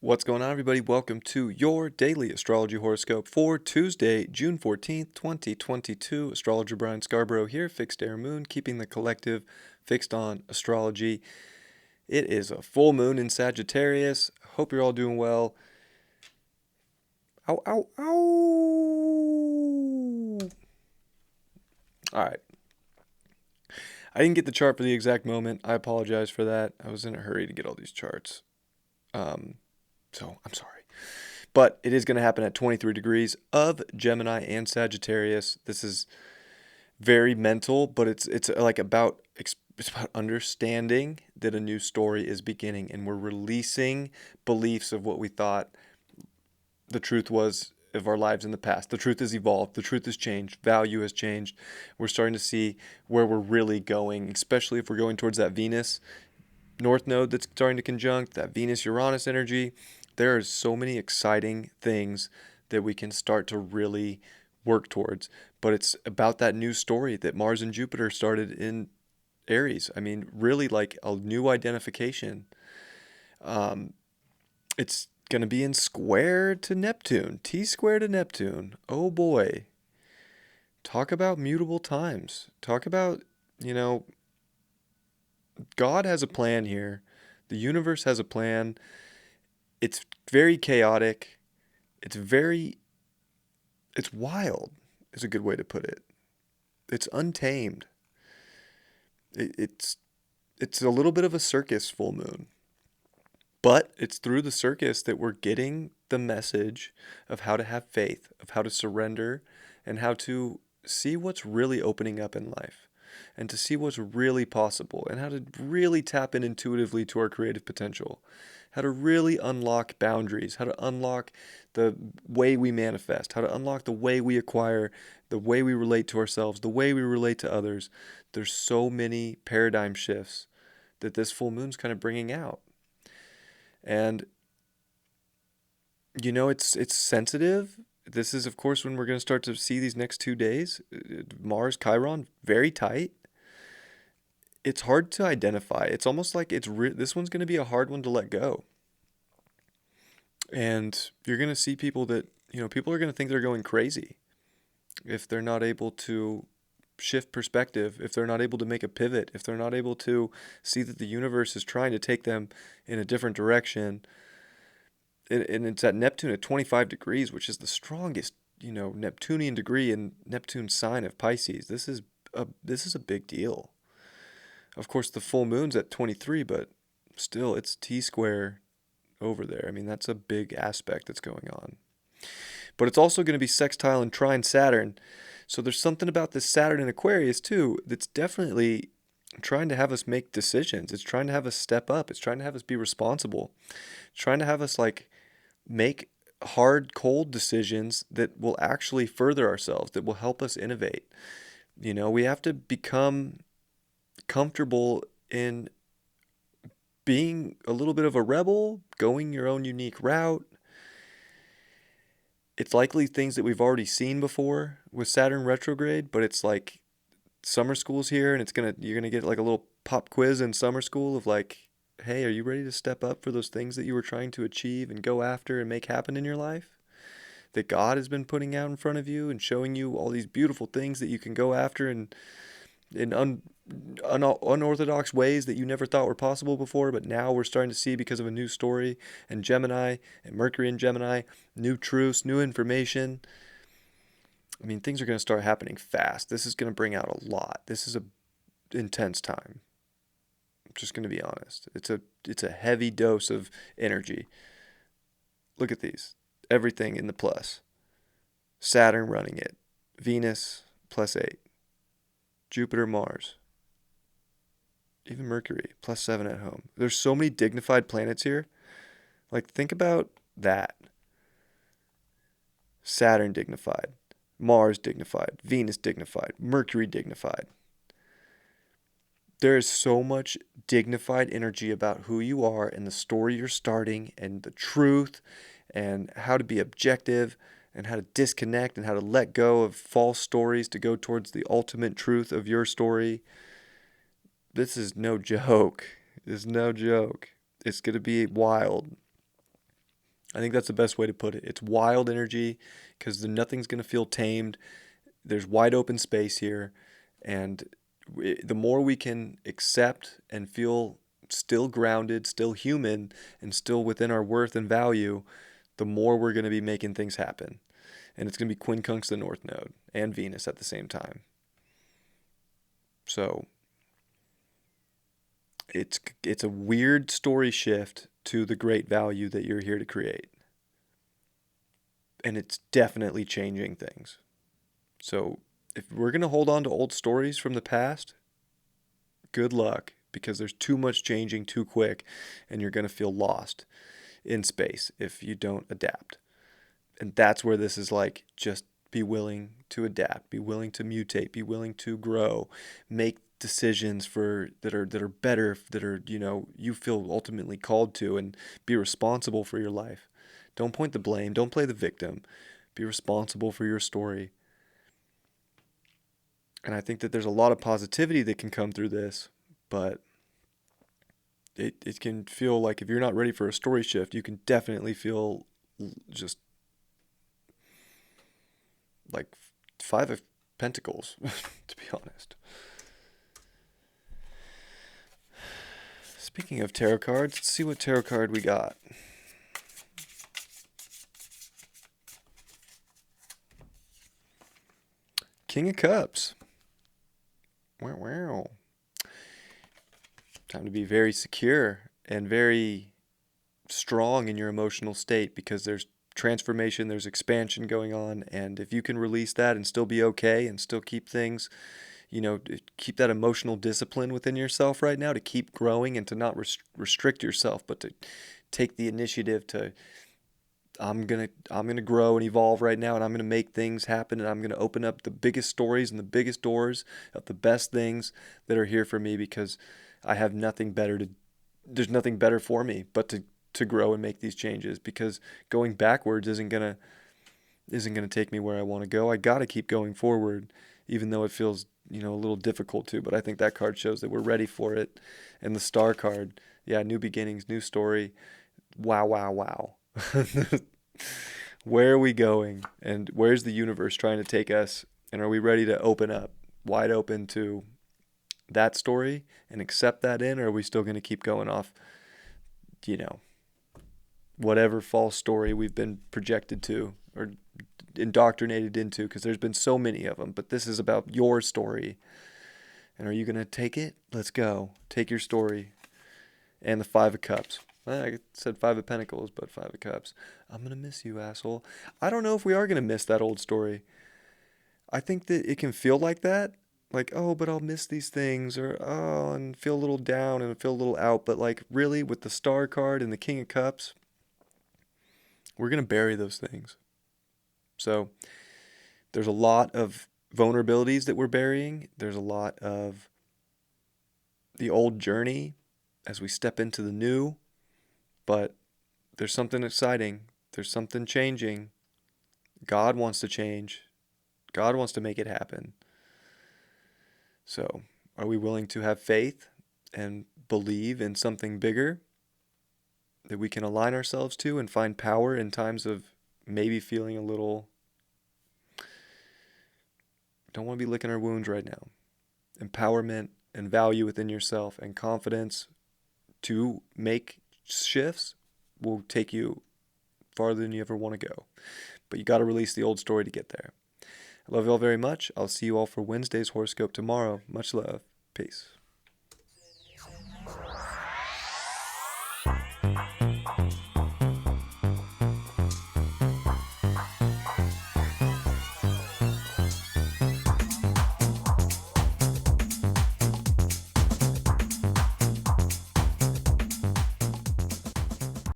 What's going on, everybody? Welcome to your daily astrology horoscope for Tuesday, June 14th, 2022. Astrologer Brian Scarborough here, Fixed Air Moon, keeping the collective fixed on astrology. It is a full moon in Sagittarius. Hope you're all doing well. Ow, ow, ow! All right. I didn't get the chart for the exact moment. I apologize for that. I was in a hurry to get all these charts. So I'm sorry. But it is going to happen at 23 degrees of Gemini and Sagittarius. This is very mental, but it's like it's about understanding that a new story is beginning, and we're releasing beliefs of what we thought the truth was of our lives in the past. The truth has evolved. The truth has changed. Value has changed. We're starting to see where we're really going, especially if we're going towards that Venus North Node that's starting to conjunct, that Venus-Uranus energy. There are so many exciting things that we can start to really work towards. But it's about that new story that Mars and Jupiter started in Aries. I mean, really like a new identification. It's going to be in square to Neptune, T square to Neptune. Oh boy. Talk about mutable times. Talk about, you know, God has a plan here. The universe has a plan. It's very chaotic. It's wild, is a good way to put it. It's untamed. It's a little bit of a circus full moon. But it's through the circus that we're getting the message of how to have faith, of how to surrender, and how to see what's really opening up in life, and to see what's really possible, and how to really tap in intuitively to our creative potential, how to really unlock boundaries, how to unlock the way we manifest, how to unlock the way we acquire, the way we relate to ourselves, the way we relate to others. There's so many paradigm shifts that this full moon's kind of bringing out. And it's sensitive. This is, of course, when we're going to start to see these next 2 days. Mars, Chiron, very tight. It's hard to identify. It's almost like this one's going to be a hard one to let go. And you're going to see people that, people are going to think they're going crazy if they're not able to shift perspective, if they're not able to make a pivot, if they're not able to see that the universe is trying to take them in a different direction. And it's at Neptune at 25 degrees, which is the strongest, Neptunian degree in Neptune's sign of Pisces. This is a big deal. Of course, the full moon's at 23, but still, it's T square over there. I mean, that's a big aspect that's going on. But it's also going to be sextile and trine Saturn. So there's something about this Saturn in Aquarius, too, that's definitely trying to have us make decisions. It's trying to have us step up. It's trying to have us be responsible. It's trying to have us, make hard, cold decisions that will actually further ourselves, that will help us innovate. We have to become comfortable in being a little bit of a rebel, going your own unique route. It's likely things that we've already seen before with Saturn retrograde, but it's like summer school's here, and you're gonna get like a little pop quiz in summer school of like, hey, are you ready to step up for those things that you were trying to achieve and go after and make happen in your life? That God has been putting out in front of you and showing you all these beautiful things that you can go after and in unorthodox ways that you never thought were possible before, but now we're starting to see because of a new story and Gemini and Mercury in Gemini, new truths, new information. I mean, things are going to start happening fast. This is going to bring out a lot. This is a intense time. I'm just going to be honest. It's a heavy dose of energy. Look at these. Everything in the plus. Saturn running it. Venus +8. Jupiter, Mars, even Mercury, +7 at home. There's so many dignified planets here. Like, think about that. Saturn dignified, Mars dignified, Venus dignified, Mercury dignified. There is so much dignified energy about who you are and the story you're starting and the truth and how to be objective and how to disconnect and how to let go of false stories to go towards the ultimate truth of your story. This is no joke. It's no joke. It's going to be wild. I think that's the best way to put it. It's wild energy because nothing's going to feel tamed. There's wide open space here. And the more we can accept and feel still grounded, still human, and still within our worth and value, the more we're going to be making things happen. And it's going to be quincunx the North Node and Venus at the same time. So it's a weird story shift to the great value that you're here to create. And it's definitely changing things. So if we're going to hold on to old stories from the past, good luck, because there's too much changing too quick and you're going to feel lost in space if you don't adapt. And that's where this is like, just be willing to adapt, be willing to mutate, be willing to grow, make decisions that are better, that are, you feel ultimately called to, and be responsible for your life. Don't point the blame, don't play the victim. Be responsible for your story. And I think that there's a lot of positivity that can come through this, but it can feel like if you're not ready for a story shift, you can definitely feel just like Five of Pentacles, to be honest. Speaking of tarot cards, let's see what tarot card we got. King of Cups. Wow. Time to be very secure and very strong in your emotional state, because there's transformation, there's expansion going on, and if you can release that and still be okay and still keep things, keep that emotional discipline within yourself right now, to keep growing and to not restrict yourself, but to take the initiative to, I'm gonna grow and evolve right now, and I'm gonna make things happen, and I'm gonna open up the biggest stories and the biggest doors of the best things that are here for me, because I have nothing better to. There's nothing better for me but to grow and make these changes, because going backwards isn't gonna take me where I want to go. I gotta keep going forward, even though it feels a little difficult to. But I think that card shows that we're ready for it, and the Star card, yeah, new beginnings, new story. Wow, wow, wow. Where are we going, and where's the universe trying to take us, and are we ready to open up wide open to that story and accept that in, or are we still going to keep going off, whatever false story we've been projected to or indoctrinated into, because there's been so many of them, but this is about your story. And are you going to take it? Let's go. Take your story. And the Five of Cups. I said Five of Pentacles, but Five of Cups. I'm going to miss you, asshole. I don't know if we are going to miss that old story. I think that it can feel like that. Like, oh, but I'll miss these things, or, oh, and feel a little down and feel a little out. But, like, really, with the Star card and the King of Cups, we're going to bury those things. So there's a lot of vulnerabilities that we're burying. There's a lot of the old journey as we step into the new. But there's something exciting. There's something changing. God wants to change. God wants to make it happen. So, are we willing to have faith and believe in something bigger that we can align ourselves to, and find power in times of maybe feeling a little, don't want to be licking our wounds right now. Empowerment and value within yourself and confidence to make shifts will take you farther than you ever want to go. But you got to release the old story to get there. I love you all very much. I'll see you all for Wednesday's horoscope tomorrow. Much love. Peace.